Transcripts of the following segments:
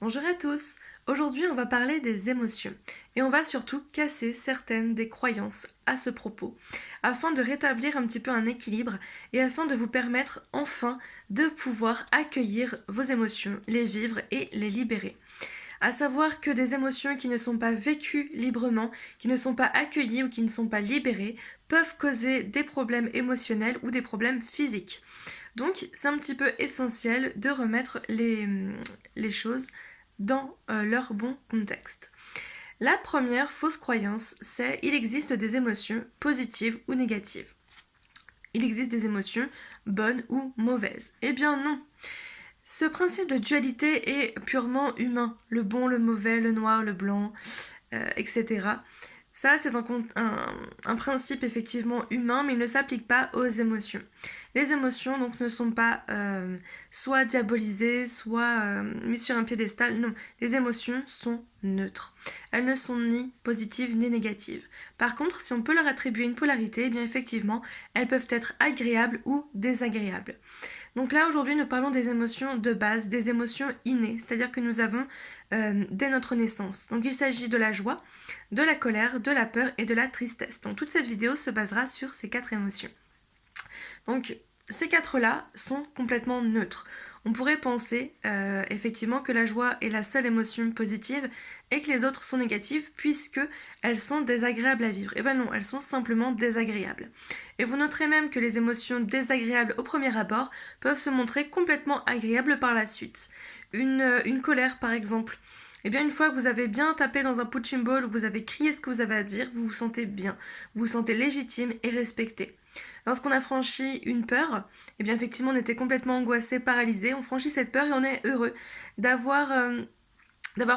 Bonjour à tous. Aujourd'hui, on va parler des émotions et on va surtout casser certaines des croyances à ce propos afin de rétablir un petit peu un équilibre et afin de vous permettre enfin de pouvoir accueillir vos émotions, les vivre et les libérer. À savoir que des émotions qui ne sont pas vécues librement, qui ne sont pas accueillies ou qui ne sont pas libérées peuvent causer des problèmes émotionnels ou des problèmes physiques. Donc c'est un petit peu essentiel de remettre les choses dans leur bon contexte. La première fausse croyance, c'est il existe des émotions positives ou négatives. Il existe des émotions bonnes ou mauvaises. Eh bien non. Ce principe de dualité est purement humain. Le bon, le mauvais, le noir, le blanc, etc. Ça, c'est un principe effectivement humain, mais il ne s'applique pas aux émotions. Les émotions donc ne sont pas soit diabolisées, soit mises sur un piédestal. Non, les émotions sont neutres. Elles ne sont ni positives ni négatives. Par contre, si on peut leur attribuer une polarité, eh bien effectivement, elles peuvent être agréables ou désagréables. Donc là, aujourd'hui, nous parlons des émotions de base, des émotions innées, c'est-à-dire que nous avons dès notre naissance. Donc il s'agit de la joie, de la colère, de la peur et de la tristesse. Donc toute cette vidéo se basera sur ces 4 émotions. Donc ces 4-là sont complètement neutres. On pourrait penser effectivement que la joie est la seule émotion positive et que les autres sont négatives puisque elles sont désagréables à vivre. Et ben non, elles sont simplement désagréables. Et vous noterez même que les émotions désagréables au premier abord peuvent se montrer complètement agréables par la suite. Une colère par exemple. Et bien une fois que vous avez bien tapé dans un punching ball, où vous avez crié ce que vous avez à dire, vous vous sentez bien, vous vous sentez légitime et respecté. Lorsqu'on a franchi une peur, eh bien effectivement on était complètement angoissé, paralysé, on franchit cette peur et on est heureux d'avoir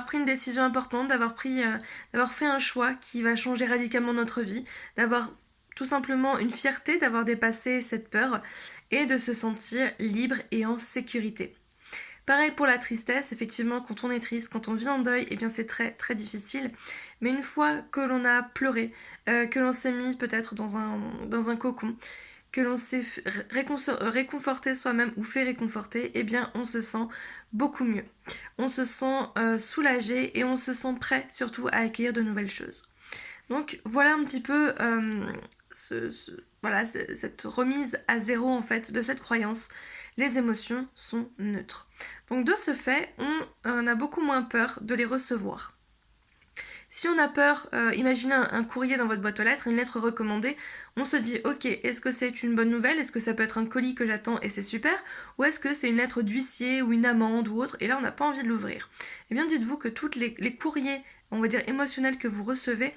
pris une décision importante, d'avoir fait un choix qui va changer radicalement notre vie, d'avoir tout simplement une fierté d'avoir dépassé cette peur et de se sentir libre et en sécurité. Pareil pour la tristesse, effectivement, quand on est triste, quand on vit en deuil, eh bien c'est très très difficile. Mais une fois que l'on a pleuré, que l'on s'est mis peut-être dans un cocon, que l'on s'est réconforté soi-même ou fait réconforter, eh bien on se sent beaucoup mieux. On se sent soulagé et on se sent prêt surtout à accueillir de nouvelles choses. Donc voilà un petit peu voilà, cette remise à zéro en fait de cette croyance. Les émotions sont neutres. Donc de ce fait, on a beaucoup moins peur de les recevoir. Si on a peur, imaginez un courrier dans votre boîte aux lettres, une lettre recommandée, on se dit ok, est-ce que c'est une bonne nouvelle? Est-ce que ça peut être un colis que j'attends et c'est super? Ou est-ce que c'est une lettre d'huissier ou une amende ou autre et là on n'a pas envie de l'ouvrir? Eh bien dites-vous que tous les courriers, on va dire émotionnels que vous recevez,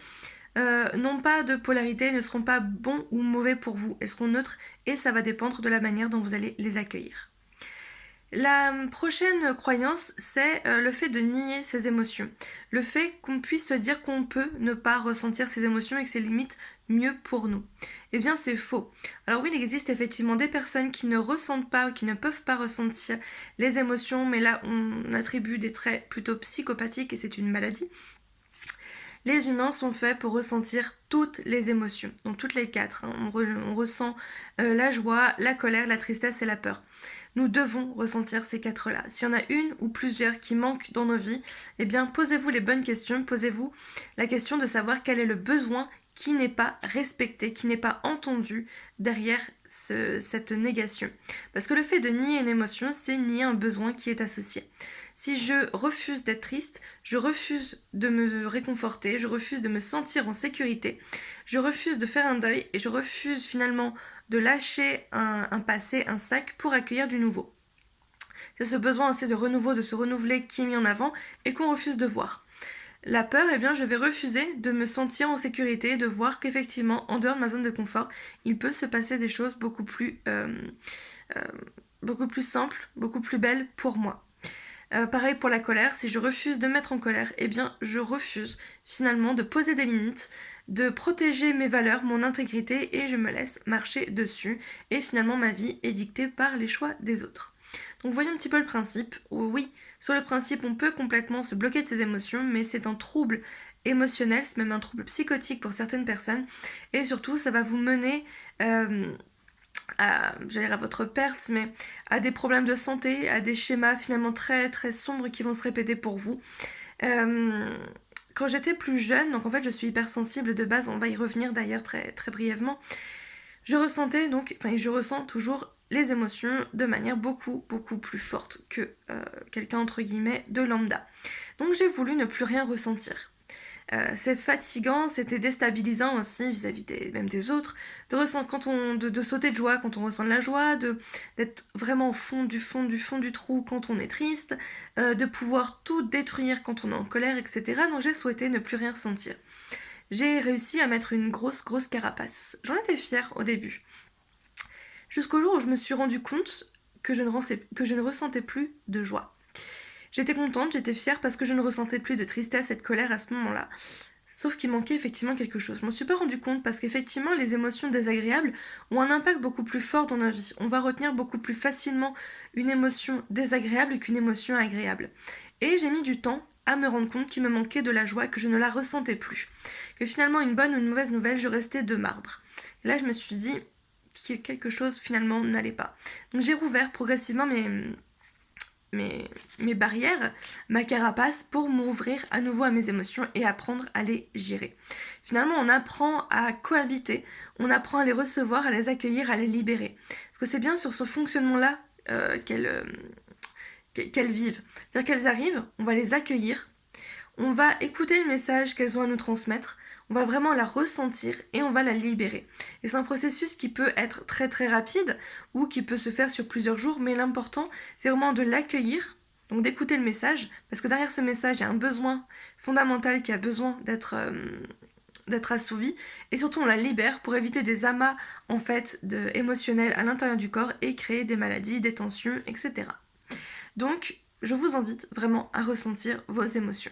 n'ont pas de polarité, ne seront pas bons ou mauvais pour vous. Elles seront neutres et ça va dépendre de la manière dont vous allez les accueillir. La prochaine croyance, c'est le fait de nier ses émotions. Le fait qu'on puisse se dire qu'on peut ne pas ressentir ses émotions et que c'est limite mieux pour nous. Eh bien, c'est faux. Alors oui, il existe effectivement des personnes qui ne ressentent pas ou qui ne peuvent pas ressentir les émotions, mais là, on attribue des traits plutôt psychopathiques et c'est une maladie. Les humains sont faits pour ressentir toutes les émotions, donc toutes les 4. On ressent la joie, la colère, la tristesse et la peur. Nous devons ressentir ces 4-là. S'il y en a une ou plusieurs qui manquent dans nos vies, eh bien posez-vous les bonnes questions, posez-vous la question de savoir quel est le besoin qui n'est pas respecté, qui n'est pas entendu derrière cette négation. Parce que le fait de nier une émotion, c'est nier un besoin qui est associé. Si je refuse d'être triste, je refuse de me réconforter, je refuse de me sentir en sécurité, je refuse de faire un deuil et je refuse finalement de lâcher un passé, un sac pour accueillir du nouveau. C'est ce besoin aussi de renouveau, de se renouveler qui est mis en avant et qu'on refuse de voir. La peur, eh bien, je vais refuser de me sentir en sécurité, de voir qu'effectivement, en dehors de ma zone de confort, il peut se passer des choses beaucoup plus simples, beaucoup plus belles pour moi. Pareil pour la colère, si je refuse de me mettre en colère, eh bien je refuse finalement de poser des limites, de protéger mes valeurs, mon intégrité et je me laisse marcher dessus et finalement ma vie est dictée par les choix des autres. Donc voyons un petit peu le principe. Oui, sur le principe on peut complètement se bloquer de ses émotions, mais c'est un trouble émotionnel, c'est même un trouble psychotique pour certaines personnes et surtout ça va vous mener j'allais dire à votre perte, mais à des problèmes de santé, à des schémas finalement très très sombres qui vont se répéter pour vous. Euh, Quand j'étais plus jeune, donc en fait je suis hypersensible de base, on va y revenir d'ailleurs très, très brièvement, je ressentais donc, enfin je ressens toujours les émotions de manière beaucoup beaucoup plus forte que quelqu'un entre guillemets de lambda. Donc j'ai voulu ne plus rien ressentir. C'est fatigant, c'était déstabilisant aussi vis-à-vis même des autres, de sauter de joie quand on ressent de la joie, d'être vraiment au fond du trou quand on est triste, de pouvoir tout détruire quand on est en colère, etc. Donc j'ai souhaité ne plus rien ressentir. J'ai réussi à mettre une grosse carapace. J'en étais fière au début. Jusqu'au jour où je me suis rendu compte que je ne ressentais plus de joie. J'étais contente, j'étais fière parce que je ne ressentais plus de tristesse et de colère à ce moment-là. Sauf qu'il manquait effectivement quelque chose. Je m'en suis pas rendu compte parce qu'effectivement les émotions désagréables ont un impact beaucoup plus fort dans notre vie. On va retenir beaucoup plus facilement une émotion désagréable qu'une émotion agréable. Et j'ai mis du temps à me rendre compte qu'il me manquait de la joie, que je ne la ressentais plus. Que finalement une bonne ou une mauvaise nouvelle, je restais de marbre. Et là je me suis dit que quelque chose finalement n'allait pas. Donc j'ai rouvert progressivement mes barrières, ma carapace pour m'ouvrir à nouveau à mes émotions et apprendre à les gérer. Finalement, on apprend à cohabiter, on apprend à les recevoir, à les accueillir, à les libérer. Parce que c'est bien sur ce fonctionnement-là qu'elles vivent. C'est-à-dire qu'elles arrivent, on va les accueillir, on va écouter le message qu'elles ont à nous transmettre, on va vraiment la ressentir et on va la libérer. Et c'est un processus qui peut être très très rapide ou qui peut se faire sur plusieurs jours, mais l'important c'est vraiment de l'accueillir, donc d'écouter le message, parce que derrière ce message il y a un besoin fondamental qui a besoin d'être assouvi, et surtout on la libère pour éviter des amas en fait émotionnels à l'intérieur du corps et créer des maladies, des tensions, etc. Donc je vous invite vraiment à ressentir vos émotions.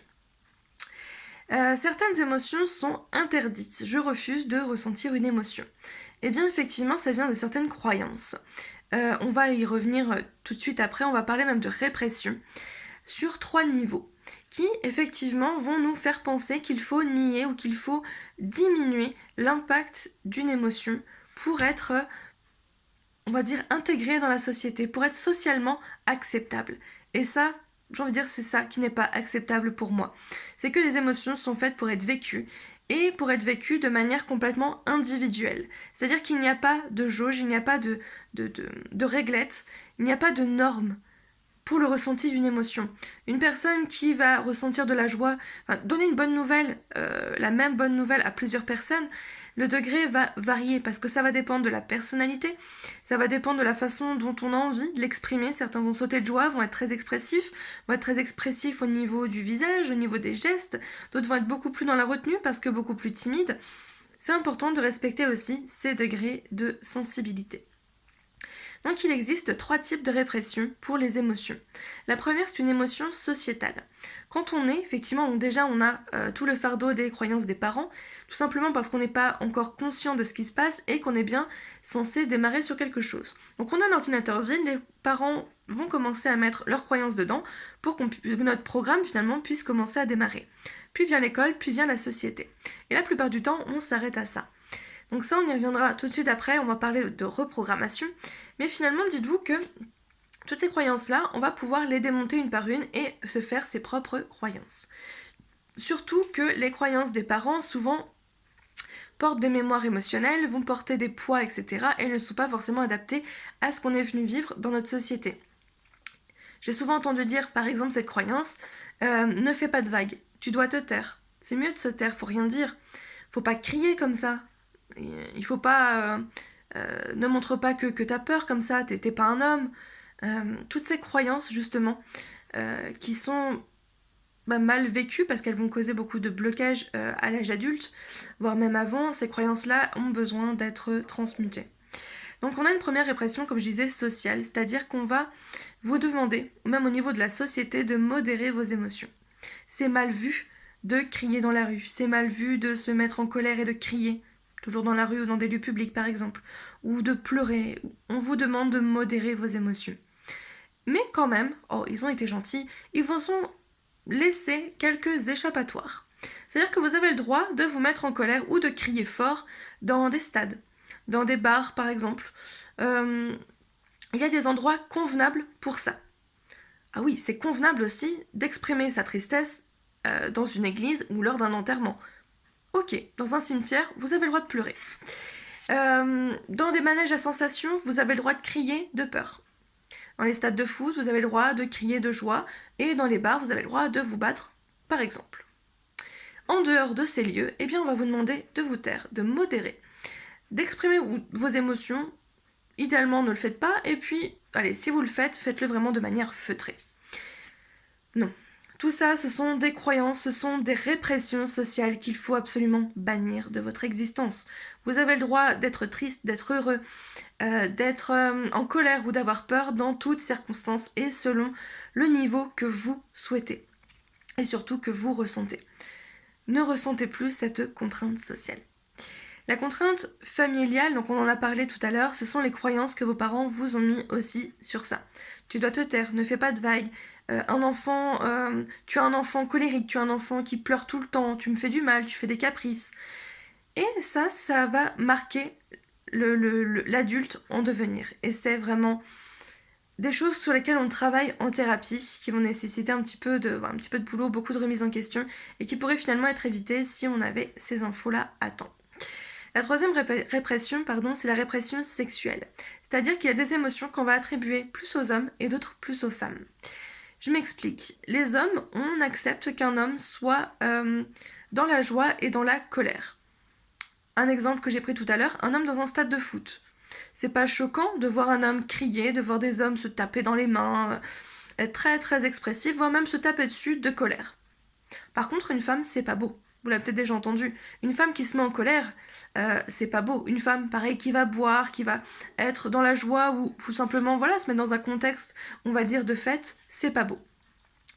Certaines émotions sont interdites. Je refuse de ressentir une émotion. Eh bien, effectivement, ça vient de certaines croyances. On va y revenir tout de suite après. On va parler même de répression sur 3 niveaux qui, effectivement, vont nous faire penser qu'il faut nier ou qu'il faut diminuer l'impact d'une émotion pour être, on va dire, intégré dans la société, pour être socialement acceptable. Et ça, j'ai envie de dire, c'est ça qui n'est pas acceptable pour moi. C'est que les émotions sont faites pour être vécues et pour être vécues de manière complètement individuelle. C'est-à-dire qu'il n'y a pas de jauge, il n'y a pas de réglette, il n'y a pas de normes pour le ressenti d'une émotion. Une personne qui va ressentir de la joie, donner une bonne nouvelle, la même bonne nouvelle à plusieurs personnes, le degré va varier parce que ça va dépendre de la personnalité, ça va dépendre de la façon dont on a envie de l'exprimer. Certains vont sauter de joie, vont être très expressifs au niveau du visage, au niveau des gestes, d'autres vont être beaucoup plus dans la retenue parce que beaucoup plus timides. C'est important de respecter aussi ces degrés de sensibilité. Donc il existe 3 types de répression pour les émotions. La première, c'est une émotion sociétale. Quand on est, effectivement, donc déjà on a tout le fardeau des croyances des parents, tout simplement parce qu'on n'est pas encore conscient de ce qui se passe et qu'on est bien censé démarrer sur quelque chose. Donc on a un ordinateur vide, les parents vont commencer à mettre leurs croyances dedans pour que notre programme finalement puisse commencer à démarrer. Puis vient l'école, puis vient la société. Et la plupart du temps, on s'arrête à ça. Donc ça, on y reviendra tout de suite après, on va parler de reprogrammation. Mais finalement, dites-vous que toutes ces croyances-là, on va pouvoir les démonter une par une et se faire ses propres croyances. Surtout que les croyances des parents, souvent, portent des mémoires émotionnelles, vont porter des poids, etc. et ne sont pas forcément adaptées à ce qu'on est venu vivre dans notre société. J'ai souvent entendu dire, par exemple, cette croyance, ne fais pas de vagues, tu dois te taire. C'est mieux de se taire, faut rien dire. Faut pas crier comme ça. Il faut pas... ne montre pas que t'as peur comme ça, t'es pas un homme. Toutes ces croyances, justement, qui sont mal vécues parce qu'elles vont causer beaucoup de blocages à l'âge adulte, voire même avant, ces croyances-là ont besoin d'être transmutées. Donc on a une première répression, comme je disais, sociale, c'est-à-dire qu'on va vous demander, même au niveau de la société, de modérer vos émotions. C'est mal vu de crier dans la rue, c'est mal vu de se mettre en colère et de crier, toujours dans la rue ou dans des lieux publics par exemple, ou de pleurer. On vous demande de modérer vos émotions. Mais quand même, ils ont été gentils, ils vous ont laissé quelques échappatoires. C'est-à-dire que vous avez le droit de vous mettre en colère ou de crier fort dans des stades, dans des bars par exemple, il y a des endroits convenables pour ça. Ah oui, c'est convenable aussi d'exprimer sa tristesse dans une église ou lors d'un enterrement. Ok, dans un cimetière, vous avez le droit de pleurer. Dans des manèges à sensations, vous avez le droit de crier de peur. Dans les stades de foot, vous avez le droit de crier de joie. Et dans les bars, vous avez le droit de vous battre, par exemple. En dehors de ces lieux, eh bien, on va vous demander de vous taire, de modérer, d'exprimer vos émotions. Idéalement, ne le faites pas. Et puis, allez, si vous le faites, faites-le vraiment de manière feutrée. Non. Tout ça, ce sont des croyances, ce sont des répressions sociales qu'il faut absolument bannir de votre existence. Vous avez le droit d'être triste, d'être heureux, d'être en colère ou d'avoir peur dans toutes circonstances et selon le niveau que vous souhaitez et surtout que vous ressentez. Ne ressentez plus cette contrainte sociale. La contrainte familiale, donc on en a parlé tout à l'heure, ce sont les croyances que vos parents vous ont mis aussi sur ça. Tu dois te taire, ne fais pas de vagues. Tu as un enfant colérique, tu as un enfant qui pleure tout le temps, tu me fais du mal, tu fais des caprices. Et ça va marquer l'adulte en devenir. Et c'est vraiment des choses sur lesquelles on travaille en thérapie, qui vont nécessiter un petit peu de boulot, beaucoup de remise en question, et qui pourraient finalement être évitées si on avait ces infos-là à temps. La troisième répression, c'est la répression sexuelle. C'est-à-dire qu'il y a des émotions qu'on va attribuer plus aux hommes et d'autres plus aux femmes. Je m'explique. Les hommes, on accepte qu'un homme soit dans la joie et dans la colère. Un exemple que j'ai pris tout à l'heure, un homme dans un stade de foot. C'est pas choquant de voir un homme crier, de voir des hommes se taper dans les mains, être très très expressif, voire même se taper dessus de colère. Par contre, une femme, c'est pas beau. Vous l'avez peut-être déjà entendu. Une femme qui se met en colère, c'est pas beau. Une femme, pareil, qui va boire, qui va être dans la joie ou tout simplement, se mettre dans un contexte, on va dire, de fête, c'est pas beau.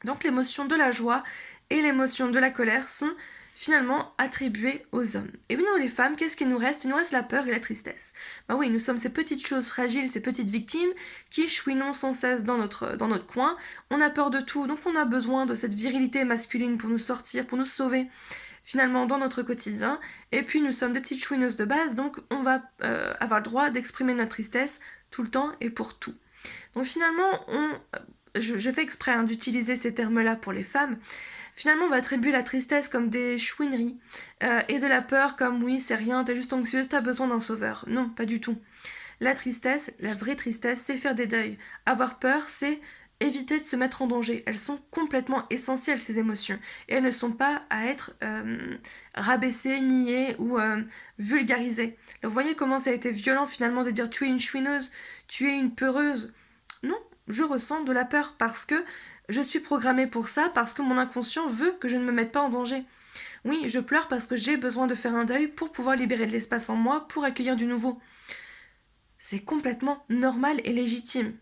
Donc l'émotion de la joie et l'émotion de la colère sont finalement attribuées aux hommes. Et nous, les femmes, qu'est-ce qu'il nous reste ? Il nous reste la peur et la tristesse. Oui, nous sommes ces petites choses fragiles, ces petites victimes qui chouinons sans cesse dans notre coin. On a peur de tout, donc on a besoin de cette virilité masculine pour nous sortir, pour nous sauver finalement dans notre quotidien. Et puis nous sommes des petites chouineuses de base, donc on va avoir le droit d'exprimer notre tristesse tout le temps et pour tout. Donc finalement, je fais exprès d'utiliser ces termes-là pour les femmes. Finalement, on va attribuer la tristesse comme des chouineries et de la peur comme oui, c'est rien, t'es juste anxieuse, t'as besoin d'un sauveur. Non, pas du tout. La tristesse, la vraie tristesse, c'est faire des deuils. Avoir peur, c'est éviter de se mettre en danger. Elles sont complètement essentielles, ces émotions. Et elles ne sont pas à être rabaissées, niées ou vulgarisées. Vous voyez comment ça a été violent finalement de dire tu es une chouineuse, tu es une peureuse. Non, je ressens de la peur parce que je suis programmée pour ça, parce que mon inconscient veut que je ne me mette pas en danger. Oui, je pleure parce que j'ai besoin de faire un deuil pour pouvoir libérer de l'espace en moi, pour accueillir du nouveau. C'est complètement normal et légitime.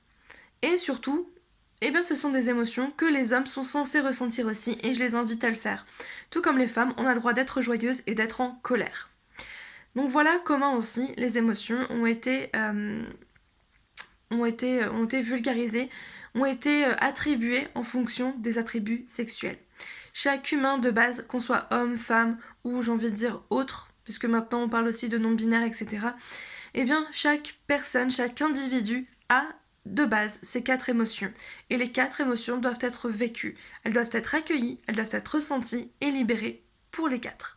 Et surtout, ce sont des émotions que les hommes sont censés ressentir aussi, et je les invite à le faire. Tout comme les femmes, on a le droit d'être joyeuse et d'être en colère. Donc voilà comment aussi les émotions ont été vulgarisées, ont été attribuées en fonction des attributs sexuels. Chaque humain de base, qu'on soit homme, femme ou j'ai envie de dire autre, puisque maintenant on parle aussi de non-binaire, etc. Chaque personne, chaque individu a de base ces 4 émotions. Et les 4 émotions doivent être vécues. Elles doivent être accueillies, elles doivent être ressenties et libérées pour les 4.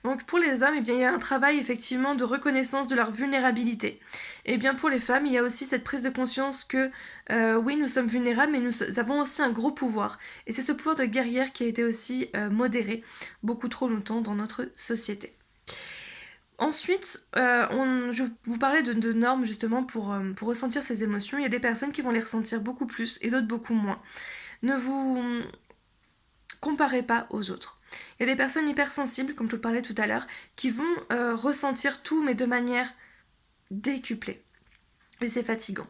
Donc pour les hommes, il y a un travail effectivement de reconnaissance de leur vulnérabilité. Et bien pour les femmes, il y a aussi cette prise de conscience que oui, nous sommes vulnérables, mais nous avons aussi un gros pouvoir. Et c'est ce pouvoir de guerrière qui a été aussi modéré beaucoup trop longtemps dans notre société. Ensuite, je vous parlais de normes justement pour ressentir ces émotions. Il y a des personnes qui vont les ressentir beaucoup plus et d'autres beaucoup moins. Ne vous comparez pas aux autres. Il y a des personnes hypersensibles, comme je vous parlais tout à l'heure, qui vont ressentir tout mais de manière décuplée. Et c'est fatigant.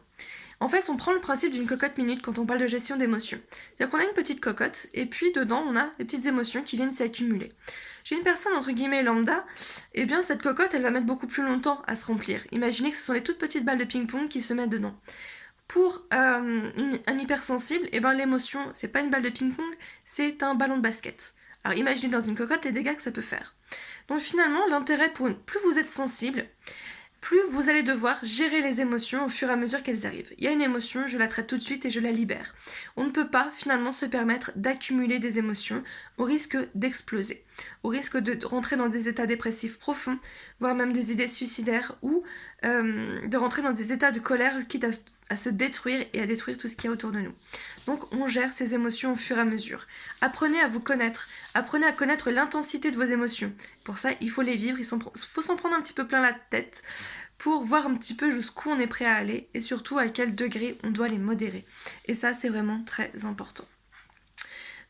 En fait, on prend le principe d'une cocotte minute quand on parle de gestion d'émotions. C'est-à-dire qu'on a une petite cocotte, et puis dedans, on a des petites émotions qui viennent s'y accumuler. J'ai une personne, entre guillemets, lambda, cette cocotte, elle va mettre beaucoup plus longtemps à se remplir. Imaginez que ce sont les toutes petites balles de ping-pong qui se mettent dedans. Pour un hypersensible, l'émotion, c'est pas une balle de ping-pong, c'est un ballon de basket. Alors imaginez dans une cocotte les dégâts que ça peut faire. Donc finalement, l'intérêt plus vous êtes sensible, plus vous allez devoir gérer les émotions au fur et à mesure qu'elles arrivent. Il y a une émotion, je la traite tout de suite et je la libère. On ne peut pas finalement se permettre d'accumuler des émotions au risque d'exploser, au risque de rentrer dans des états dépressifs profonds, voire même des idées suicidaires, ou de rentrer dans des états de colère quitte à se détruire et à détruire tout ce qu'il y a autour de nous. Donc on gère ces émotions au fur et à mesure. Apprenez à vous connaître, apprenez à connaître l'intensité de vos émotions. Pour ça, il faut les vivre, il faut s'en prendre un petit peu plein la tête pour voir un petit peu jusqu'où on est prêt à aller et surtout à quel degré on doit les modérer. Et ça, c'est vraiment très important.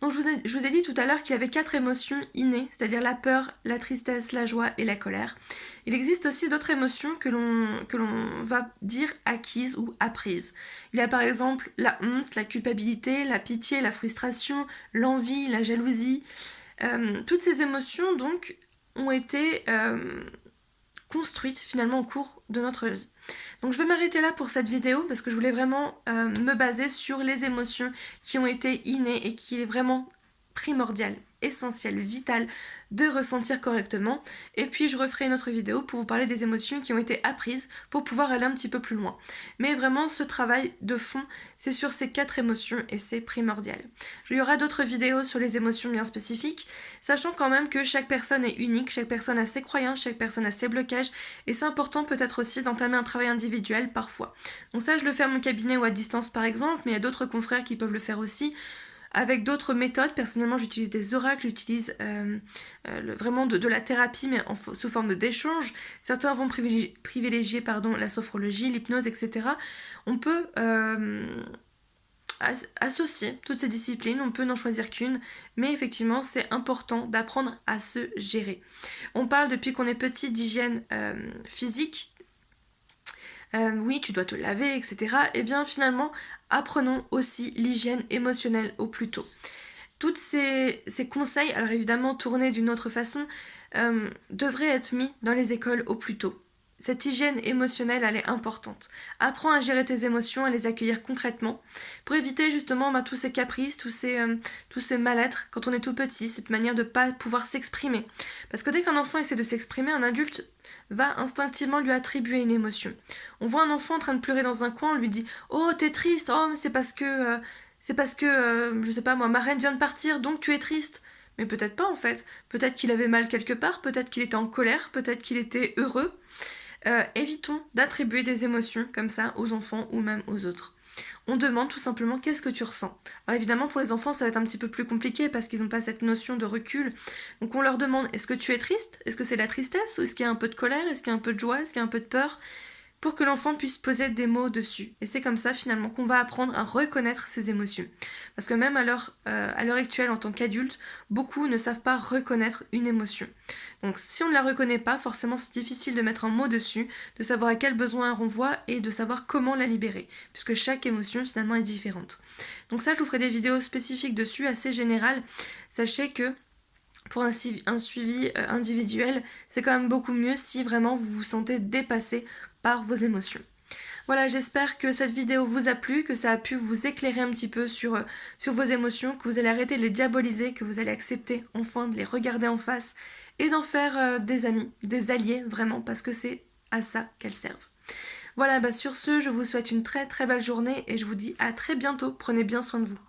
Donc je vous ai dit tout à l'heure qu'il y avait 4 émotions innées, c'est-à-dire la peur, la tristesse, la joie et la colère. Il existe aussi d'autres émotions que l'on va dire acquises ou apprises. Il y a par exemple la honte, la culpabilité, la pitié, la frustration, l'envie, la jalousie. Toutes ces émotions donc ont été construites finalement au cours de notre vie. Donc je vais m'arrêter là pour cette vidéo parce que je voulais vraiment me baser sur les émotions qui ont été innées et qui est vraiment primordial, essentiel, vital de ressentir correctement. Et puis je referai une autre vidéo pour vous parler des émotions qui ont été apprises pour pouvoir aller un petit peu plus loin. Mais vraiment ce travail de fond, c'est sur ces 4 émotions et c'est primordial. Il y aura d'autres vidéos sur les émotions bien spécifiques, sachant quand même que chaque personne est unique, chaque personne a ses croyances, chaque personne a ses blocages et c'est important peut-être aussi d'entamer un travail individuel parfois. Donc ça je le fais à mon cabinet ou à distance par exemple, mais il y a d'autres confrères qui peuvent le faire aussi avec d'autres méthodes. Personnellement j'utilise des oracles, j'utilise vraiment de la thérapie mais sous forme d'échange. Certains vont privilégier la sophrologie, l'hypnose, etc. On peut associer toutes ces disciplines, on peut n'en choisir qu'une, mais effectivement c'est important d'apprendre à se gérer. On parle depuis qu'on est petit d'hygiène physique. Oui, tu dois te laver, etc. Et bien finalement, apprenons aussi l'hygiène émotionnelle au plus tôt. Tous ces conseils, alors évidemment tournés d'une autre façon, devraient être mis dans les écoles au plus tôt. Cette hygiène émotionnelle, elle est importante. Apprends à gérer tes émotions, à les accueillir concrètement, pour éviter justement tous ces caprices, tout ce mal-être quand on est tout petit, cette manière de ne pas pouvoir s'exprimer. Parce que dès qu'un enfant essaie de s'exprimer, un adulte va instinctivement lui attribuer une émotion. On voit un enfant en train de pleurer dans un coin, on lui dit « Oh, t'es triste, oh, mais c'est parce que, je sais pas moi, ma reine vient de partir, donc tu es triste. » Mais peut-être pas en fait. Peut-être qu'il avait mal quelque part, peut-être qu'il était en colère, peut-être qu'il était heureux. Évitons d'attribuer des émotions comme ça aux enfants ou même aux autres. On demande tout simplement qu'est-ce que tu ressens. Alors évidemment pour les enfants ça va être un petit peu plus compliqué parce qu'ils n'ont pas cette notion de recul. Donc on leur demande est-ce que tu es triste? Est-ce que c'est la tristesse? Ou est-ce qu'il y a un peu de colère? Est-ce qu'il y a un peu de joie? Est-ce qu'il y a un peu de peur? Pour que l'enfant puisse poser des mots dessus. Et c'est comme ça finalement qu'on va apprendre à reconnaître ses émotions. Parce que même à l'heure actuelle en tant qu'adulte, beaucoup ne savent pas reconnaître une émotion. Donc si on ne la reconnaît pas, forcément c'est difficile de mettre un mot dessus, de savoir à quel besoin elle renvoie et de savoir comment la libérer. Puisque chaque émotion finalement est différente. Donc ça je vous ferai des vidéos spécifiques dessus, assez générales. Sachez que pour un suivi individuel, c'est quand même beaucoup mieux si vraiment vous vous sentez dépassé par vos émotions. Voilà, j'espère que cette vidéo vous a plu, que ça a pu vous éclairer un petit peu sur vos émotions, que vous allez arrêter de les diaboliser, que vous allez accepter enfin de les regarder en face et d'en faire des amis, des alliés vraiment, parce que c'est à ça qu'elles servent. Voilà, sur ce, je vous souhaite une très très belle journée et je vous dis à très bientôt. Prenez bien soin de vous.